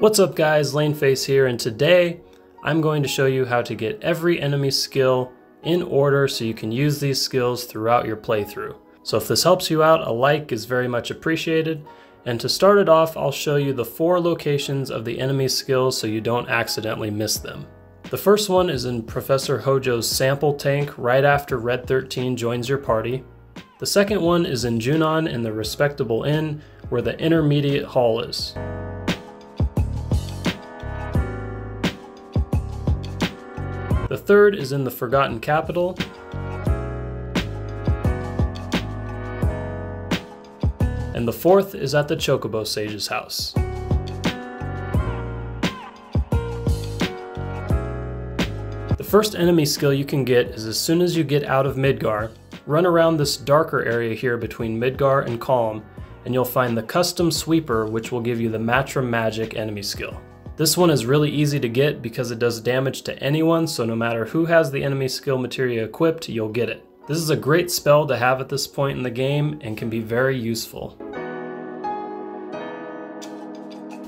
What's up guys, Laneface here, and today I'm going to show you how to get every enemy skill in order so you can use these skills throughout your playthrough. So if this helps you out, a like is very much appreciated. And to start it off, I'll show you the 4 locations of the enemy skills so you don't accidentally miss them. The first one is in Professor Hojo's sample tank right after Red 13 joins your party. The second one is in Junon in the Respectable Inn where the intermediate hall is. The third is in the Forgotten Capital. And the fourth is at the Chocobo Sage's house. The first enemy skill you can get is as soon as you get out of Midgar, run around this darker area here between Midgar and Calm, and you'll find the Custom Sweeper, which will give you the Matrim Magic enemy skill. This one is really easy to get because it does damage to anyone, so no matter who has the enemy skill materia equipped, you'll get it. This is a great spell to have at this point in the game and can be very useful.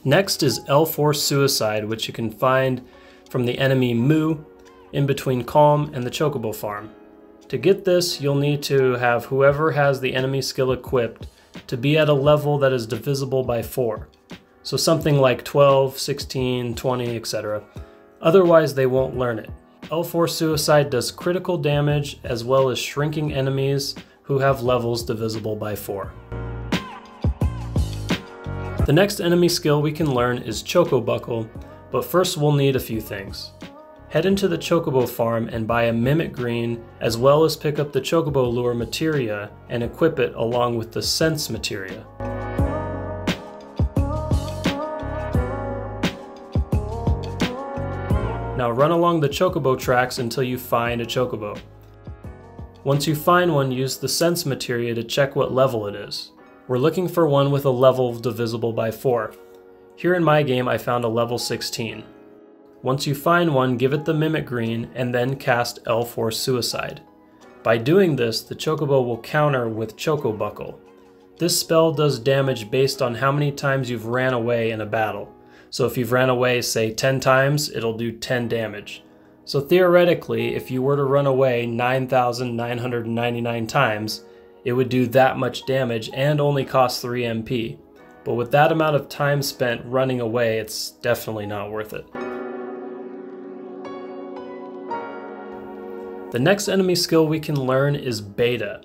Next is L4 Suicide, which you can find from the enemy Moo in between Calm and the Chocobo farm. To get this, you'll need to have whoever has the enemy skill equipped to be at a level that is divisible by 4. So something like 12, 16, 20, etc. Otherwise they won't learn it. L4 Suicide does critical damage as well as shrinking enemies who have levels divisible by 4. The next enemy skill we can learn is Choco Buckle, but first we'll need a few things. Head into the Chocobo farm and buy a Mimic Green, as well as pick up the Chocobo Lure materia and equip it along with the Sense materia. Now run along the Chocobo tracks until you find a Chocobo. Once you find one, use the Sense materia to check what level it is. We're looking for one with a level divisible by 4. Here in my game I found a level 16. Once you find one, give it the Mimic Green and then cast L4 Suicide. By doing this, the Chocobo will counter with Choco Buckle. This spell does damage based on how many times you've ran away in a battle. So if you've ran away, say 10 times, it'll do 10 damage. So theoretically, if you were to run away 9,999 times, it would do that much damage and only cost 3 MP. But with that amount of time spent running away, it's definitely not worth it. The next enemy skill we can learn is Beta,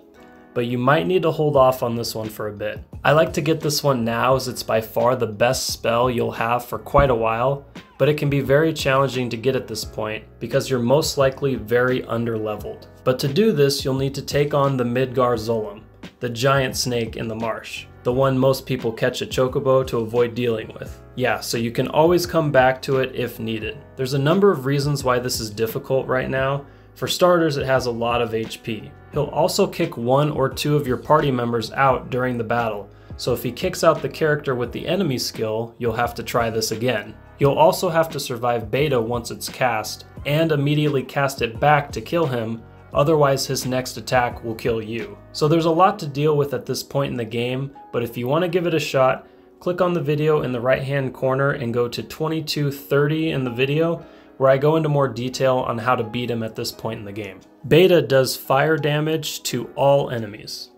but you might need to hold off on this one for a bit. I like to get this one now as it's by far the best spell you'll have for quite a while, but it can be very challenging to get at this point because you're most likely very underleveled. But to do this, you'll need to take on the Midgar Zolom, the giant snake in the marsh, the one most people catch a Chocobo to avoid dealing with. Yeah, so you can always come back to it if needed. There's a number of reasons why this is difficult right now. For starters, it has a lot of HP. He'll also kick 1 or 2 of your party members out during the battle, so if he kicks out the character with the enemy skill, you'll have to try this again. You'll also have to survive Beta once it's cast, and immediately cast it back to kill him, otherwise his next attack will kill you. So there's a lot to deal with at this point in the game, but if you want to give it a shot, click on the video in the right hand corner and go to 22:30 in the video, where I go into more detail on how to beat him at this point in the game. Beta does fire damage to all enemies.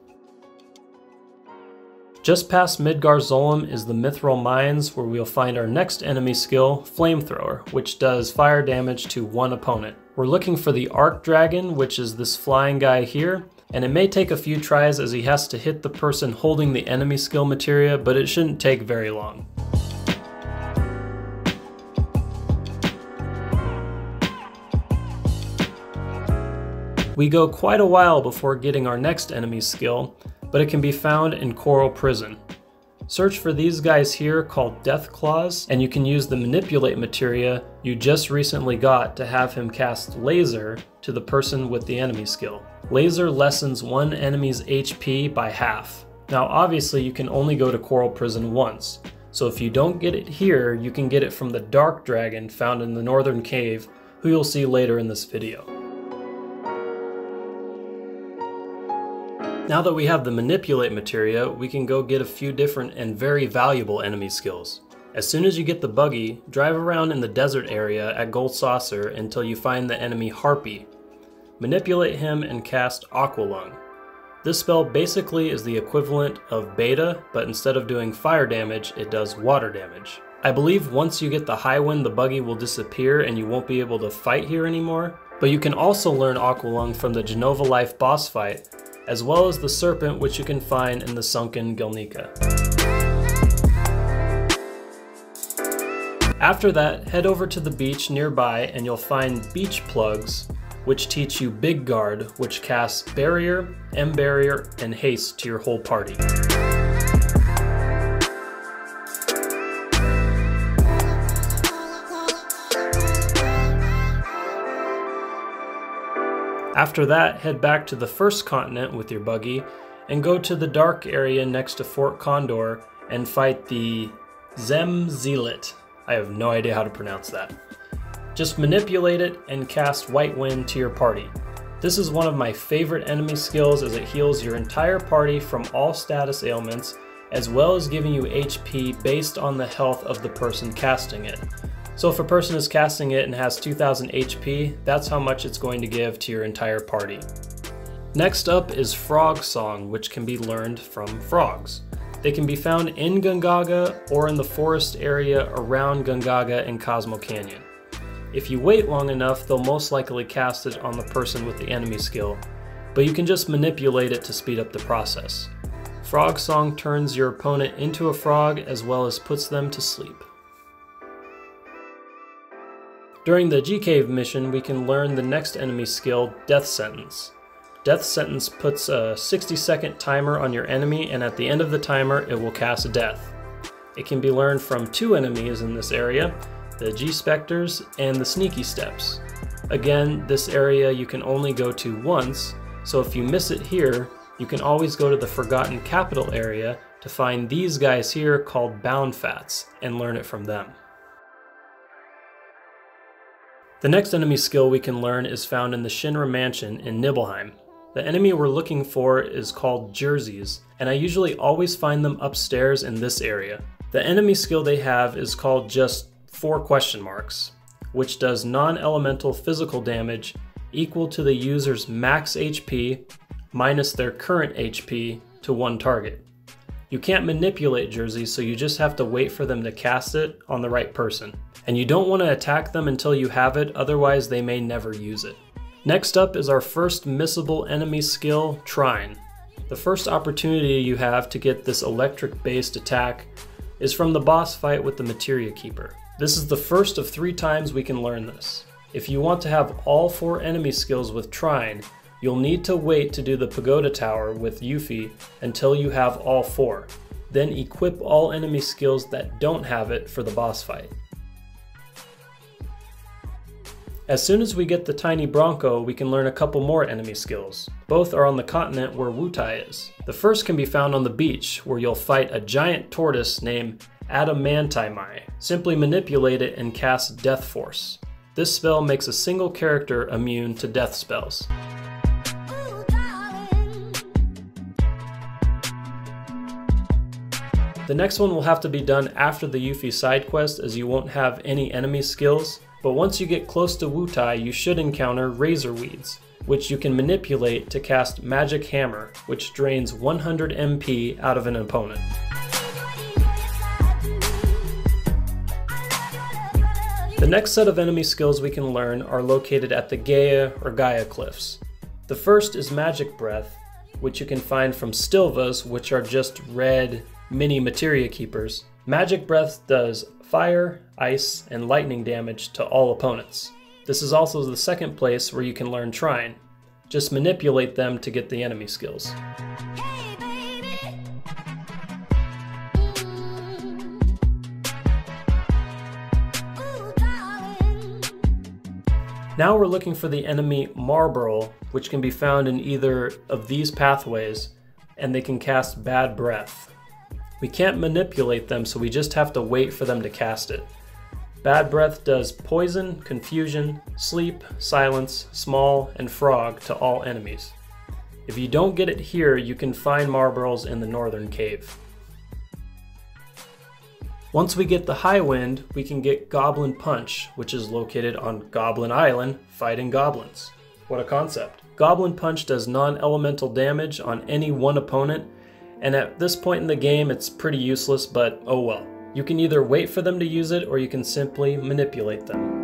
Just past Midgar Zolom is the Mithril Mines, where we'll find our next enemy skill, Flamethrower, which does fire damage to one opponent. We're looking for the Arc Dragon, which is this flying guy here, and it may take a few tries as he has to hit the person holding the enemy skill materia, but it shouldn't take very long. We go quite a while before getting our next enemy skill, but it can be found in Coral Prison. Search for these guys here called Death Claws, and you can use the Manipulate materia you just recently got to have him cast Laser to the person with the enemy skill. Laser lessens one enemy's HP by half. Now obviously you can only go to Coral Prison once, so if you don't get it here, you can get it from the Dark Dragon found in the Northern Cave, who you'll see later in this video. Now that we have the Manipulate materia, we can go get a few different and very valuable enemy skills. As soon as you get the buggy, drive around in the desert area at Gold Saucer until you find the enemy Harpy. Manipulate him and cast Aqua Lung. This spell basically is the equivalent of Beta, but instead of doing fire damage, it does water damage. I believe once you get the high wind, the buggy will disappear and you won't be able to fight here anymore. But you can also learn Aqua Lung from the Genova Life boss fight, as well as the Serpent, which you can find in the Sunken Gelnika. After that, head over to the beach nearby and you'll find beach plugs, which teach you Big Guard, which casts Barrier, M-Barrier, and Haste to your whole party. After that, head back to the first continent with your buggy and go to the dark area next to Fort Condor and fight the Zemzelit. I have no idea how to pronounce that. Just manipulate it and cast White Wind to your party. This is one of my favorite enemy skills as it heals your entire party from all status ailments, as well as giving you HP based on the health of the person casting it. So if a person is casting it and has 2000 HP, that's how much it's going to give to your entire party. Next up is Frog Song, which can be learned from frogs. They can be found in Gungaga or in the forest area around Gungaga and Cosmo Canyon. If you wait long enough, they'll most likely cast it on the person with the enemy skill, but you can just manipulate it to speed up the process. Frog Song turns your opponent into a frog as well as puts them to sleep. During the G-Cave mission, we can learn the next enemy skill, Death Sentence. Death Sentence puts a 60-second timer on your enemy, and at the end of the timer, it will cast death. It can be learned from two enemies in this area, the G-Specters and the Sneaky Steps. Again, this area you can only go to once, so if you miss it here, you can always go to the Forgotten Capital area to find these guys here called Bound Fats and learn it from them. The next enemy skill we can learn is found in the Shinra Mansion in Nibelheim. The enemy we're looking for is called Jerseys, and I usually always find them upstairs in this area. The enemy skill they have is called just 4 question marks, which does non-elemental physical damage equal to the user's max HP minus their current HP to one target. You can't manipulate Jerseys, so you just have to wait for them to cast it on the right person. And you don't want to attack them until you have it, otherwise they may never use it. Next up is our first missable enemy skill, Trine. The first opportunity you have to get this electric-based attack is from the boss fight with the Materia Keeper. This is the first of 3 times we can learn this. If you want to have all 4 enemy skills with Trine, you'll need to wait to do the Pagoda Tower with Yuffie until you have all 4. Then equip all enemy skills that don't have it for the boss fight. As soon as we get the Tiny Bronco, we can learn a couple more enemy skills. Both are on the continent where Wutai is. The first can be found on the beach, where you'll fight a giant tortoise named Adamantimai. Simply manipulate it and cast Death Force. This spell makes a single character immune to death spells. The next one will have to be done after the Yuffie side quest, as you won't have any enemy skills. But once you get close to Wutai, you should encounter Razor Weeds, which you can manipulate to cast Magic Hammer, which drains 100 MP out of an opponent. The next set of enemy skills we can learn are located at the Gaia or Gaia Cliffs. The first is Magic Breath, which you can find from Stilvas, which are just red mini Materia Keepers. Magic Breath does fire, ice, and lightning damage to all opponents. This is also the second place where you can learn Trine. Just manipulate them to get the enemy skills. Now we're looking for the enemy Marlborough, which can be found in either of these pathways, and they can cast Bad Breath. We can't manipulate them, so we just have to wait for them to cast it. Bad Breath does poison, confusion, sleep, silence, small, and frog to all enemies. If you don't get it here, you can find Marlboroughs in the northern cave. Once we get the high wind, we can get Goblin Punch, which is located on Goblin Island, fighting goblins. What a concept. Goblin Punch does non-elemental damage on any one opponent, and at this point in the game it's pretty useless, but oh well. You can either wait for them to use it or you can simply manipulate them.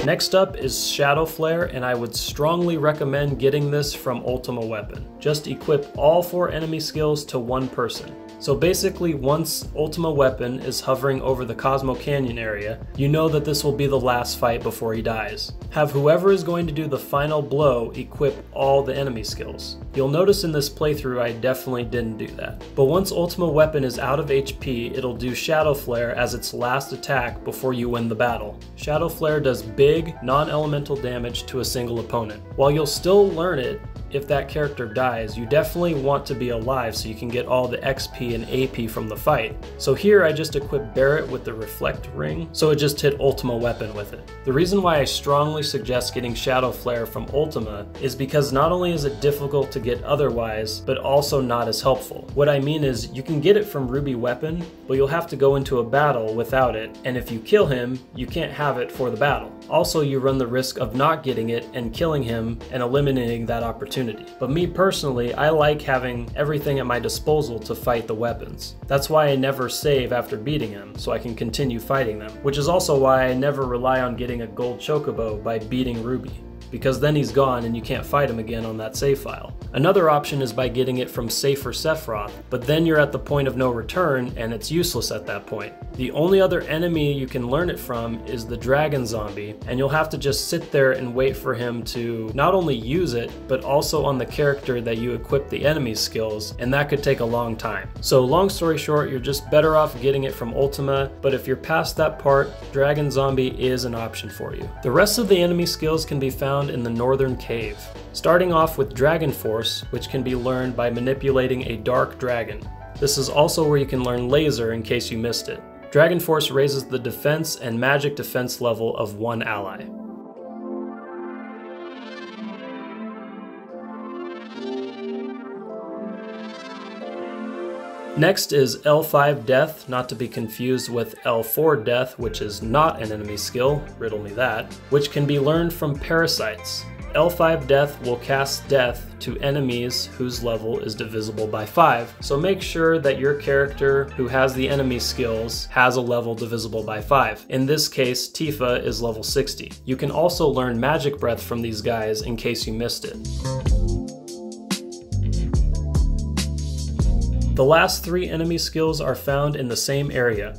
Next up is Shadow Flare, and I would strongly recommend getting this from Ultima Weapon. Just equip all 4 enemy skills to one person. So basically, once Ultima Weapon is hovering over the Cosmo Canyon area, you know that this will be the last fight before he dies. Have whoever is going to do the final blow equip all the enemy skills. You'll notice in this playthrough I definitely didn't do that. But once Ultima Weapon is out of HP, it'll do Shadow Flare as its last attack before you win the battle. Shadow Flare does big, non-elemental damage to a single opponent. While you'll still learn it, if that character dies, you definitely want to be alive so you can get all the XP and AP from the fight. So here I just equipped Barret with the Reflect Ring, so it just hit Ultima Weapon with it. The reason why I strongly suggest getting Shadow Flare from Ultima is because not only is it difficult to get otherwise, but also not as helpful. What I mean is, you can get it from Ruby Weapon, but you'll have to go into a battle without it, and if you kill him, you can't have it for the battle. Also, you run the risk of not getting it and killing him and eliminating that opportunity. But me personally, I like having everything at my disposal to fight the weapons. That's why I never save after beating him, so I can continue fighting them. Which is also why I never rely on getting a gold chocobo by beating Ruby, because then he's gone and you can't fight him again on that save file. Another option is by getting it from Safer Sephiroth, but then you're at the point of no return and it's useless at that point. The only other enemy you can learn it from is the Dragon Zombie, and you'll have to just sit there and wait for him to not only use it, but also on the character that you equip the enemy's skills, and that could take a long time. So long story short, you're just better off getting it from Ultima, but if you're past that part, Dragon Zombie is an option for you. The rest of the enemy skills can be found in the Northern Cave. Starting off with Dragon Force, which can be learned by manipulating a dark dragon. This is also where you can learn Laser in case you missed it. Dragon Force raises the defense and magic defense level of one ally. Next is L5 Death, not to be confused with L4 Death, which is not an enemy skill, riddle me that, which can be learned from Parasites. L5 Death will cast Death to enemies whose level is divisible by 5, so make sure that your character who has the enemy skills has a level divisible by 5. In this case, Tifa is level 60. You can also learn Magic Breath from these guys in case you missed it. The last 3 enemy skills are found in the same area.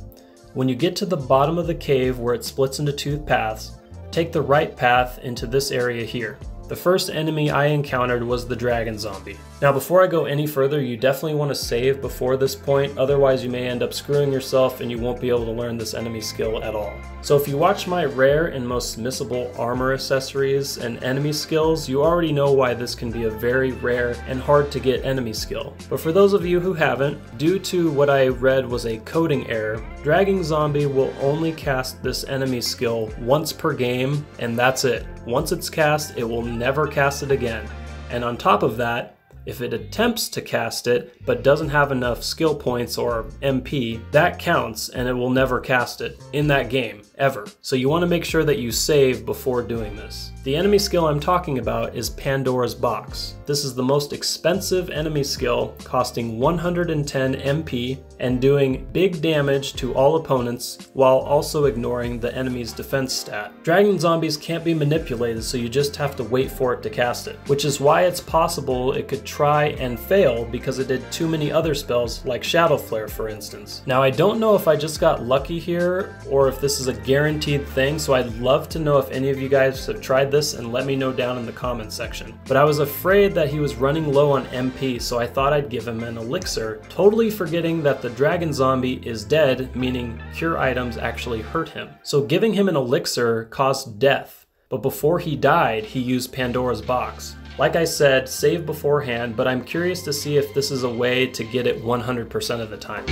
When you get to the bottom of the cave where it splits into 2 paths, take the right path into this area here. The first enemy I encountered was the Dragon Zombie. Now before I go any further, you definitely want to save before this point, otherwise you may end up screwing yourself and you won't be able to learn this enemy skill at all. So if you watch my rare and most missable armor accessories and enemy skills, you already know why this can be a very rare and hard to get enemy skill. But for those of you who haven't, due to what I read was a coding error, Dragon Zombie will only cast this enemy skill once per game, and that's it. Once it's cast, it will never cast it again. And on top of that, if it attempts to cast it but doesn't have enough skill points or MP, that counts and it will never cast it in that game, ever. So you want to make sure that you save before doing this. The enemy skill I'm talking about is Pandora's Box. This is the most expensive enemy skill, costing 110 MP and doing big damage to all opponents while also ignoring the enemy's defense stat. Dragon zombies can't be manipulated, so you just have to wait for it to cast it, which is why it's possible it could try and fail because it did too many other spells like Shadow Flare, for instance. Now I don't know if I just got lucky here or if this is a guaranteed thing, so I'd love to know if any of you guys have tried this and let me know down in the comments section. But I was afraid that he was running low on MP, so I thought I'd give him an elixir, totally forgetting that the dragon zombie is dead, meaning cure items actually hurt him. So giving him an elixir caused death, but before he died, he used Pandora's Box. Like I said, save beforehand, but I'm curious to see if this is a way to get it 100% of the time.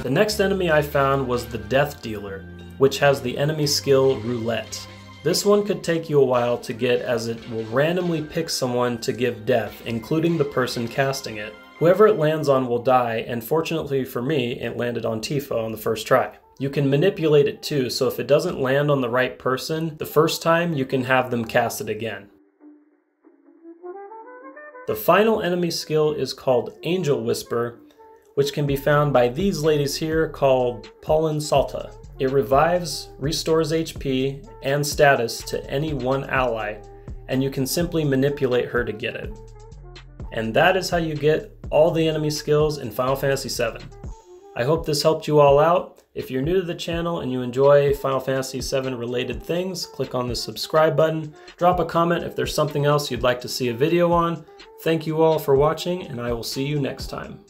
The next enemy I found was the Death Dealer, which has the enemy skill Roulette. This one could take you a while to get as it will randomly pick someone to give death, including the person casting it. Whoever it lands on will die, and fortunately for me, it landed on Tifa on the first try. You can manipulate it too, so if it doesn't land on the right person the first time, you can have them cast it again. The final enemy skill is called Angel Whisper, which can be found by these ladies here called Pollen Salta. It revives, restores HP and status to any one ally, and you can simply manipulate her to get it. And that is how you get all the enemy skills in Final Fantasy VII. I hope this helped you all out. If you're new to the channel and you enjoy Final Fantasy VII related things, click on the subscribe button. Drop a comment if there's something else you'd like to see a video on. Thank you all for watching, and I will see you next time.